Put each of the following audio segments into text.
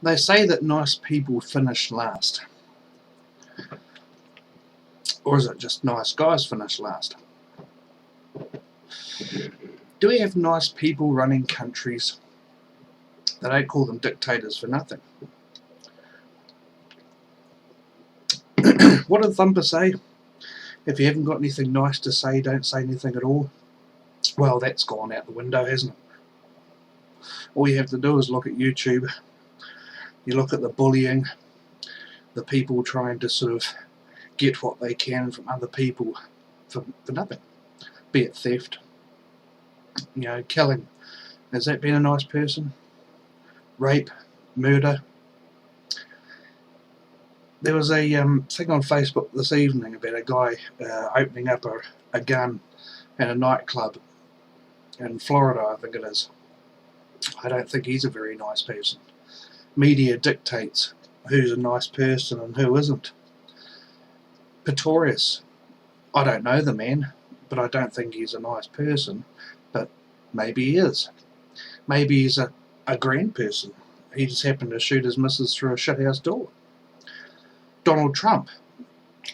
They say that nice people finish last. Or is it just nice guys finish last? Do we have nice people running countries? They don't call them dictators for nothing. What did Thumper say? If you haven't got anything nice to say, don't say anything at all. Well, that's gone out the window, hasn't it? All you have to do is look at YouTube. You look at the bullying, the people trying to sort of get what they can from other people for nothing. Be it theft, killing. Has that been a nice person? Rape, murder. There was a thing on Facebook this evening about a guy opening up a gun in a nightclub in Florida, I think it is. I don't think he's a very nice person. Media dictates who's a nice person and who isn't. Pretorius, I don't know the man, but I don't think he's a nice person, but maybe he is. Maybe he's a grand person. He just happened to shoot his missus through a shithouse door. Donald Trump,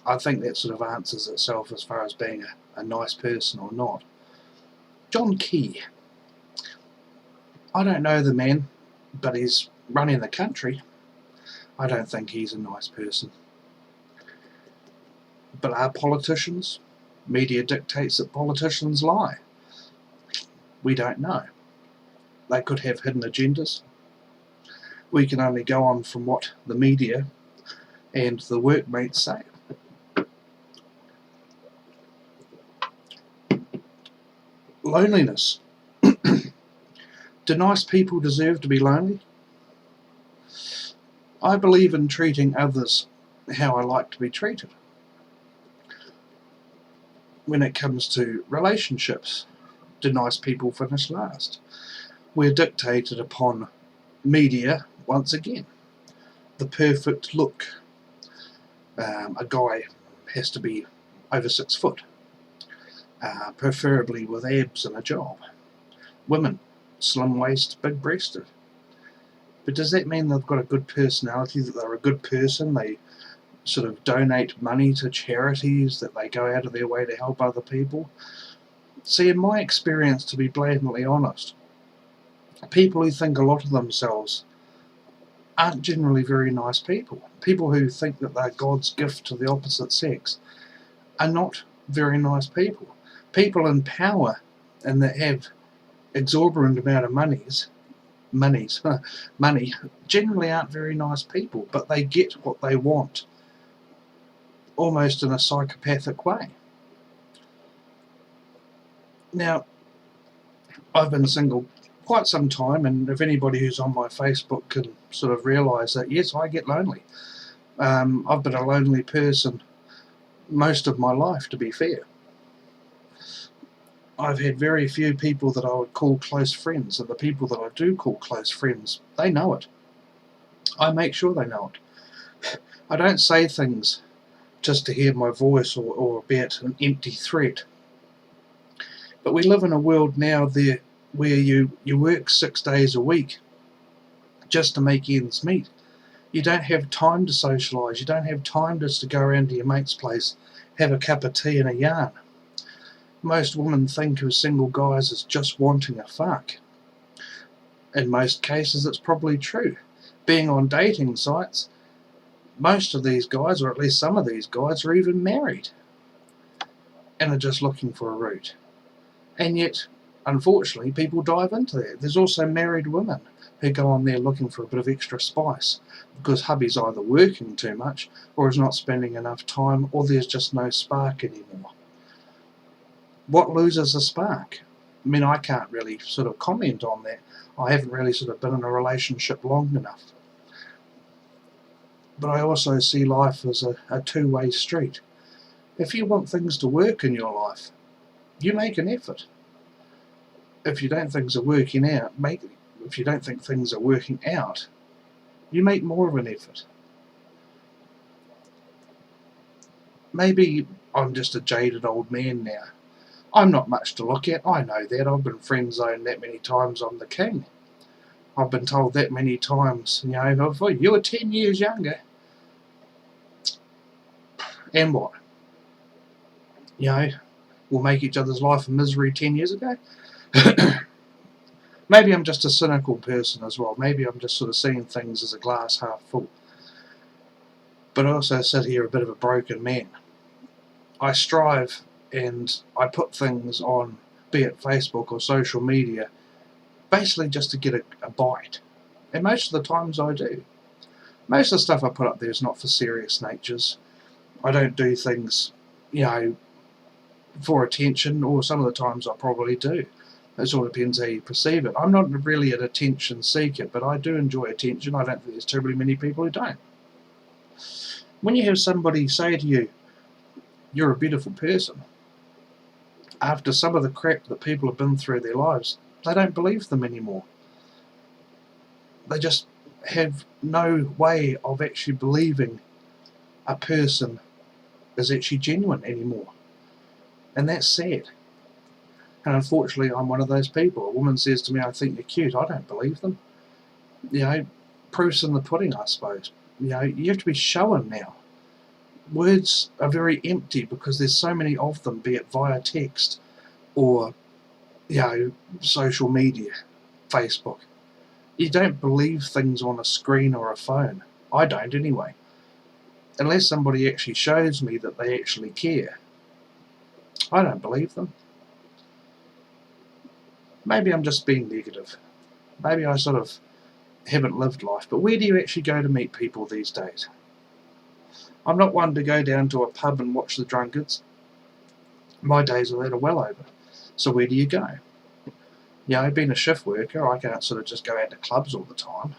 I think that sort of answers itself as far as being a nice person or not. John Key, I don't know the man, but he's running the country. I don't think he's a nice person. But are politicians? Media dictates that politicians lie. We don't know. They could have hidden agendas. We can only go on from what the media and the workmates say. Loneliness. Do nice people deserve to be lonely? I believe in treating others how I like to be treated. When it comes to relationships, do nice people finish last? We're dictated upon media once again. The perfect look. A guy has to be over 6 foot, preferably with abs and a job. Women, slim waist, big breasted. But does that mean they've got a good personality, that they're a good person, they sort of donate money to charities, that they go out of their way to help other people? See, in my experience, to be blatantly honest, people who think a lot of themselves aren't generally very nice people. People who think that they're God's gift to the opposite sex are not very nice people. People in power and that have exorbitant amount of money generally aren't very nice people, but they get what they want almost in a psychopathic way. Now, I've been single quite some time, and if anybody who's on my Facebook can sort of realise that, yes, I get lonely. I've been a lonely person most of my life, to be fair. I've had very few people that I would call close friends, and the people that I do call close friends, they know it. I make sure they know it. I don't say things just to hear my voice or be it an empty threat. But we live in a world now where you work 6 days a week just to make ends meet. You don't have time to socialise. You don't have time just to go around to your mate's place, have a cup of tea and a yarn. Most women think of single guys as just wanting a fuck. In most cases, it's probably true. Being on dating sites, most of these guys, or at least some of these guys, are even married and are just looking for a route. And yet, unfortunately, people dive into that. There's also married women who go on there looking for a bit of extra spice because hubby's either working too much or is not spending enough time, or there's just no spark anymore. What loses a spark? I mean, I can't really sort of comment on that. I haven't really sort of been in a relationship long enough. But I also see life as a two-way street. If you want things to work in your life, you make an effort. If you don't think things are working out, you make more of an effort. Maybe I'm just a jaded old man now. I'm not much to look at. I know that. I've been friend zoned that many times. I'm the king. I've been told that many times, oh, you were 10 years younger. And what? We'll make each other's life a misery 10 years ago. Maybe I'm just a cynical person as well. Maybe I'm just sort of seeing things as a glass half full. But I also sit here a bit of a broken man. I strive and I put things on, be it Facebook or social media, basically just to get a bite. And most of the times I do. Most of the stuff I put up there is not for serious natures. I don't do things, for attention, or some of the times I probably do. It all depends how you perceive it. I'm not really an attention seeker, but I do enjoy attention. I don't think there's terribly many people who don't. When you have somebody say to you, you're a beautiful person, after some of the crap that people have been through their lives, they don't believe them anymore. They just have no way of actually believing a person is actually genuine anymore. And that's sad. And unfortunately, I'm one of those people. A woman says to me, I think you're cute. I don't believe them. Proof's in the pudding, I suppose. You have to be shown now. Words are very empty because there's so many of them, be it via text or, social media, Facebook. You don't believe things on a screen or a phone. I don't anyway. Unless somebody actually shows me that they actually care. I don't believe them. Maybe I'm just being negative. Maybe I sort of haven't lived life. But where do you actually go to meet people these days? I'm not one to go down to a pub and watch the drunkards. My days of that are well over. So where do you go? Being a shift worker, I can't sort of just go out to clubs all the time.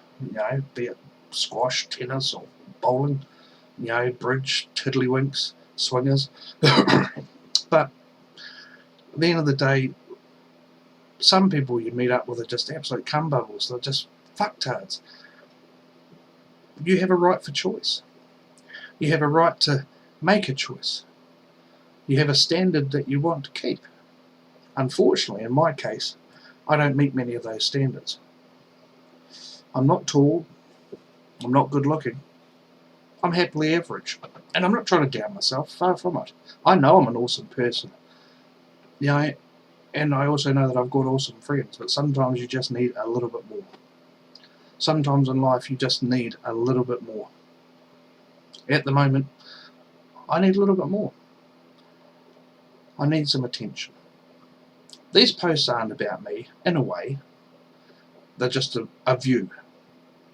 Be it squash, tennis, or bowling. Bridge, tiddlywinks, swingers. But at the end of the day, some people you meet up with are just absolute cum bubbles. They're just fucktards. You have a right for choice. You have a right to make a choice. You have a standard that you want to keep. Unfortunately, in my case, I don't meet many of those standards. I'm not tall. I'm not good looking. I'm happily average. And I'm not trying to down myself, far from it. I know I'm an awesome person. And I also know that I've got awesome friends, but sometimes you just need a little bit more. Sometimes in life you just need a little bit more. At the moment, I need a little bit more. I need some attention. These posts aren't about me, in a way. They're just a view.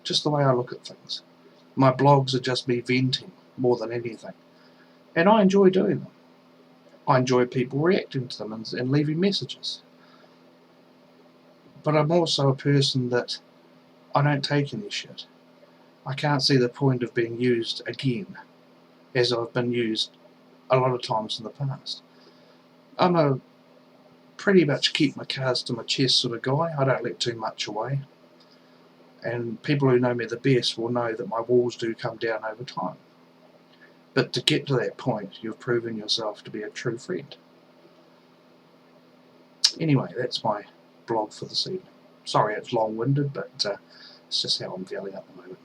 Just the way I look at things. My blogs are just me venting more than anything. And I enjoy doing them. I enjoy people reacting to them and leaving messages. But I'm also a person that I don't take any shit. I can't see the point of being used again as I've been used a lot of times in the past. I'm a pretty much keep my cards to my chest sort of guy. I don't let too much away. And people who know me the best will know that my walls do come down over time. But to get to that point, you've proven yourself to be a true friend. Anyway, that's my blog for this evening. Sorry it's long-winded, but it's just how I'm feeling at the moment.